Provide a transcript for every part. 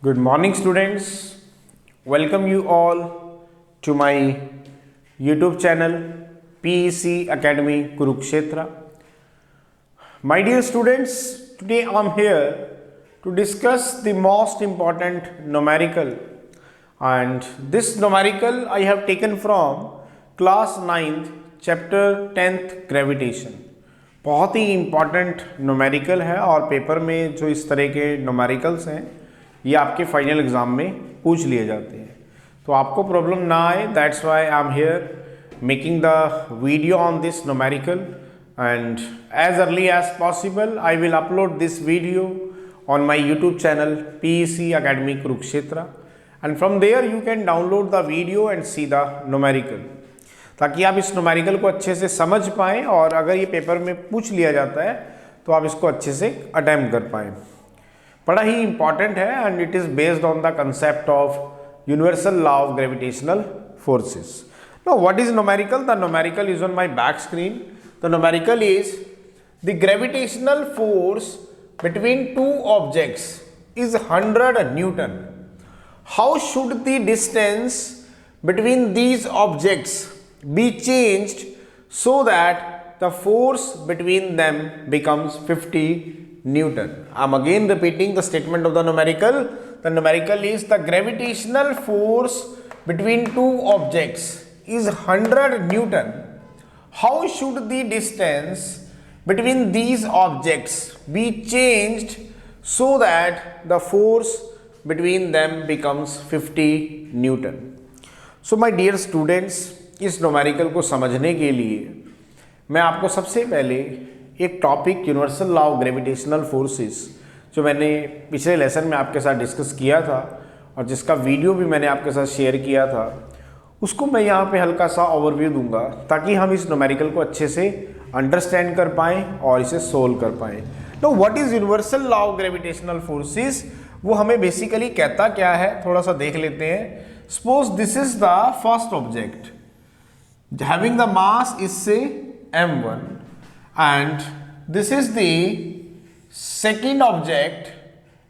Good morning, students. Welcome you all to my YouTube channel PEC Academy Kurukshetra. My dear students, today I am here to discuss the most important numerical, and this numerical I have taken from class 9th chapter 10th gravitation. बहुत ही important numerical है और paper में जो इस तरह के numericals हैं ये आपके फाइनल एग्जाम में पूछ लिए जाते हैं, तो आपको प्रॉब्लम ना आए, that's why I am here making the video on this numerical and as early as possible I will upload this video on my YouTube channel PEC Academy Kurukshetra, and from there you can download the video and see the numerical, ताकि आप इस numerical को अच्छे से समझ पाएँ और अगर ये पेपर में पूछ लिया जाता है तो आप इसको अच्छे से अटेम्प्ट कर पाएँ. बड़ा ही इंपॉर्टेंट है and it is based on the concept of universal law of gravitational forces. Now what is numerical? The numerical is on my back screen. The numerical is the gravitational force between two objects is 100 Newton. How should the distance between these objects be changed so that the force between them becomes 50 Newton. I am again repeating the statement of the numerical. The numerical is the gravitational force between two objects is 100 Newton. How should the distance between these objects be changed so that the force between them becomes 50 Newton? So my dear students, इस numerical को समझने के लिए मैं आपको सबसे पहले एक topic universal law of gravitational forces जो मैंने पिछले लेसन में आपके साथ डिस्कस किया था और जिसका वीडियो भी मैंने आपके साथ शेयर किया था, उसको मैं यहाँ पे हल्का सा ओवरव्यू दूंगा ताकि हम इस न्यूमेरिकल को अच्छे से अंडरस्टैंड कर पाएँ और इसे सोल्व कर पाएँ. तो what is universal law of gravitational forces, वो हमें बेसिकली कहता क्या है, थोड़ा सा देख लेते हैं. Suppose this is the first object having the mass is say m1, and this is the second object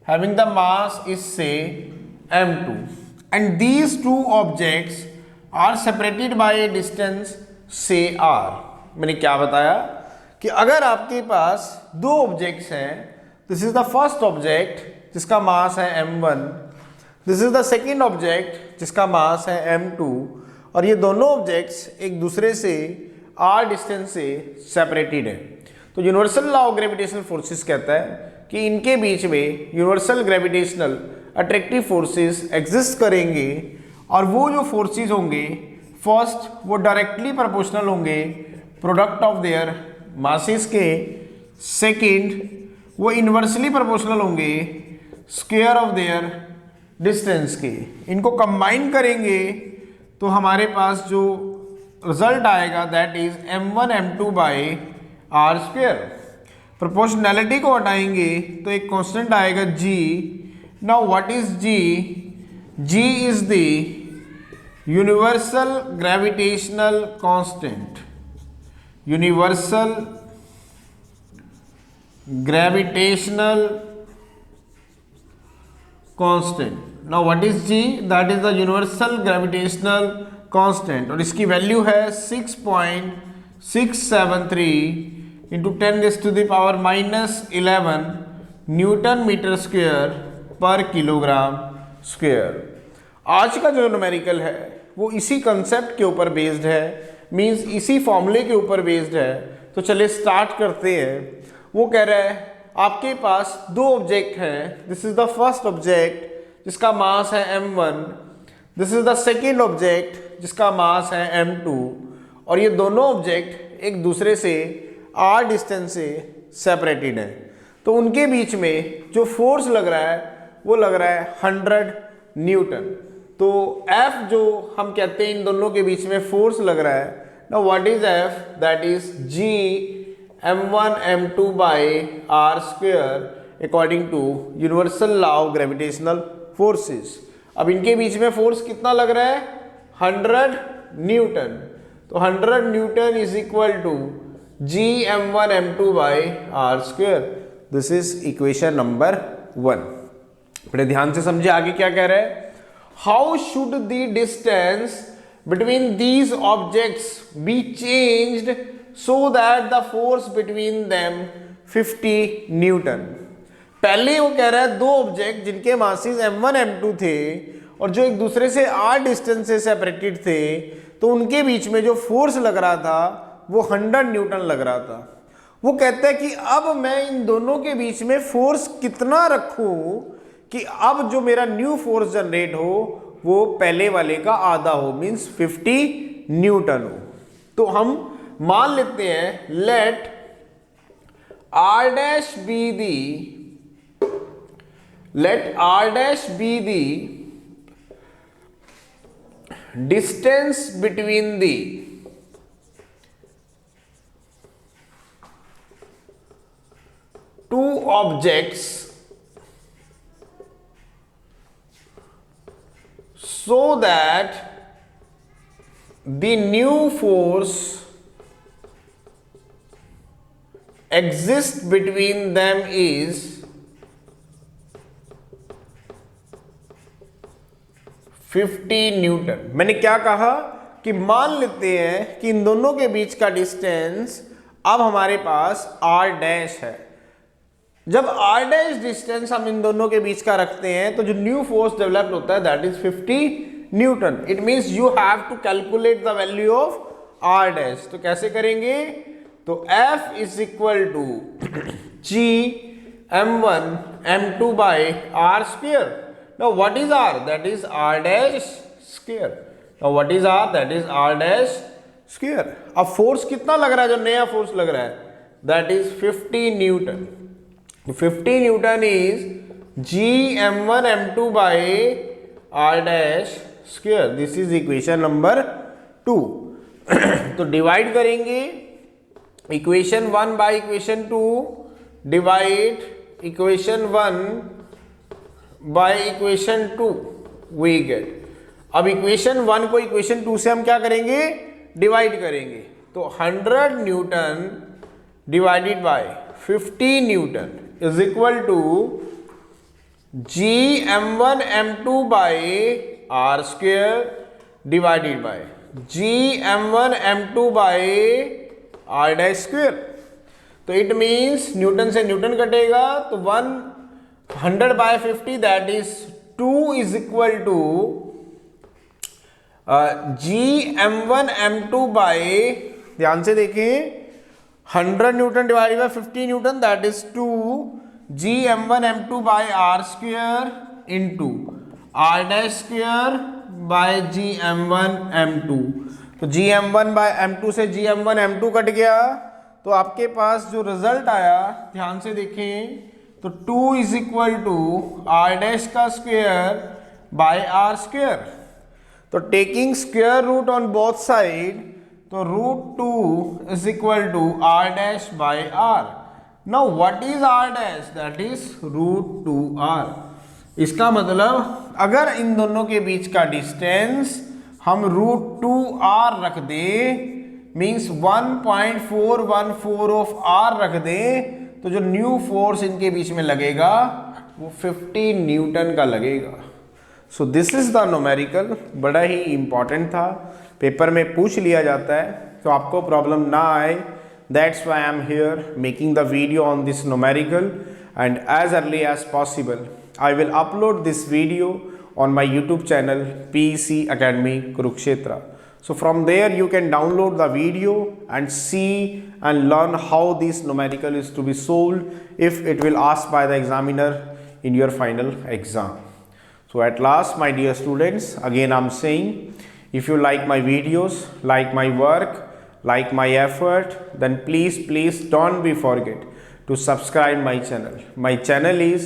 having the mass is say m2, and these two objects are separated by a distance say r. मैंने क्या बताया कि अगर आपके पास दो objects हैं, this is the first object जिसका मास है m1, this is the second object जिसका मास है m2, और ये दोनों ऑब्जेक्ट्स एक दूसरे से r डिस्टेंस से सेपरेटेड है. तो universal law of gravitational forces कहता है कि इनके बीच में universal gravitational attractive forces exist करेंगे, और वो जो फोर्सेस होंगे फर्स्ट वो डायरेक्टली प्रोपोर्शनल होंगे प्रोडक्ट ऑफ देयर मासेस के, सेकेंड वो इन्वर्सली प्रोपोर्शनल होंगे स्क्वायर ऑफ देयर डिस्टेंस के. इनको कंबाइन करेंगे तो हमारे पास जो रिजल्ट आएगा that is m1 m2 by r square. Proportionality को हटाएंगे तो एक कांस्टेंट आएगा g. Now what is g? g is the universal gravitational constant. Universal gravitational constant. Now what is g? That is the universal gravitational constant, और इसकी value है 6.673 into 10⁻⁻11 Newton metre square पर kilogram square. आज का जो numerical है वो इसी कंसेप्ट के ऊपर बेस्ड है, मींस इसी फॉर्मूले के ऊपर बेस्ड है. तो चलिए स्टार्ट करते हैं. वो कह रहा है आपके पास दो ऑब्जेक्ट हैं, this is the first object जिसका मास है m1, this is the second object जिसका मास है m2, और ये दोनों ऑब्जेक्ट एक दूसरे से r डिस्टेंस से सेपरेटेड है. तो उनके बीच में जो फोर्स लग रहा है वो लग रहा है 100 न्यूटन. तो F जो हम कहते हैं इन दोनों के बीच में फोर्स लग रहा है, now what is F? That is G m1 m2 by r square according to universal law of gravitational forces. अब इनके बीच में फोर्स कितना लग रहा है? 100 न्यूटन. तो 100 newton is equal to g m1 m2 by r square. This is equation number 1. बड़े ध्यान से समझे आगे क्या कह रहा है। How should the distance between these objects be changed so that the force between them 50 Newton. पहले वो कह रहा है दो ऑब्जेक्ट जिनके मासेस m1 m2 थे और जो एक दूसरे से r डिस्टेंस से सेपरेटेड थे, तो उनके बीच में जो फोर्स लग रहा था वो 100 न्यूटन लग रहा था। वो कहता है कि अब मैं इन दोनों के बीच में फोर्स कितना रखूं कि अब जो मेरा न्यू फोर्स जनरेट हो वो पहले वाले का आधा हो, मींस 50 न्यूटन हो। तो हम मान लेते हैं let r dash be the distance between the two objects so that the new force exists between them is 50 Newton. मैंने क्या कहा कि मान लेते हैं कि इन दोनों के बीच का डिस्टेंस अब हमारे पास r डैश है। जब r डैश डिस्टेंस हम इन दोनों के बीच का रखते हैं तो जो न्यू फोर्स डेवलप होता है that is 50 newton. It means you have to calculate the value of r dash. तो कैसे करेंगे, तो F is equal to G m1 m2 by r square. Now what is r? That is r dash square. Now what is r? That is r dash square. अब force कितना लग रहा है, जो नया फोर्स लग रहा है, that is 50 newton. 50 newton is g m1 m2 by r dash square. This is equation number 2। तो डिवाइड करेंगे equation 1 by equation 2, divide equation 1 by equation 2 we get. अब इक्वेशन 1 को इक्वेशन 2 से हम क्या करेंगे, डिवाइड करेंगे। तो 100 newton divided by 50 newton is equal to G m1 m2 by r square divided by G m1 m2 by r dash square. तो it means newton से न्यूटन कटेगा, तो 100 by 50 that is 2 is equal to g m1 m2 by, ध्यान से देखें, 100 newton divided by 50 Newton that is 2 g m1 m2 by r square into r dash square by g m1 m2। तो g m1 by m2 से g m1 m2 cut गया, तो आपके पास जो result आया ध्यान से देखें, तो 2 is equal to r dash का स्क्वायर बाय r स्क्वायर। तो taking square root on both side, तो root 2 is equal to r dash by r। Now what is r dash, that is root 2r। इसका मतलब अगर इन दोनों के बीच का distance हम रूट 2r रख दें, मीन्स 1.414 ऑफ r रख दें, तो जो न्यू फोर्स इनके बीच में लगेगा वो 50 न्यूटन का लगेगा। So this is the numerical. बड़ा ही इंपॉर्टेंट था, पेपर में पूछ लिया जाता है, तो आपको प्रॉब्लम ना आए, that's why I am here making the video on this numerical, and as early as possible I will upload this video on my YouTube channel PEC Academy Kurukshetra. So from there you can download the video and see and learn how this numerical is to be solved if it will asked by the examiner in your final exam. So at last, my dear students, again I'm saying, if you like my videos, like my work, like my effort, then please don't be forget to subscribe my channel. My channel is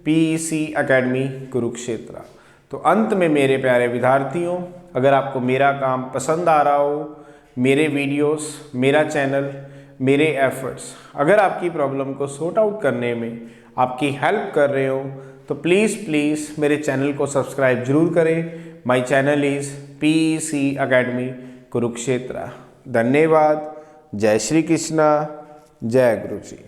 PEC Academy Kurukshetra. तो अंत में मेरे प्यारे विद्यार्थियों, अगर आपको मेरा काम पसंद आ रहा हो, मेरे वीडियोस, मेरा चैनल, मेरे एफर्ट्स अगर आपकी प्रॉब्लम को सॉर्ट आउट करने में आपकी हेल्प कर रहे हो, तो प्लीज़ मेरे चैनल को सब्सक्राइब जरूर करें। My channel is PEC Academy Kurukshetra. धन्यवाद। जय श्री कृष्णा, जय गुरु जी।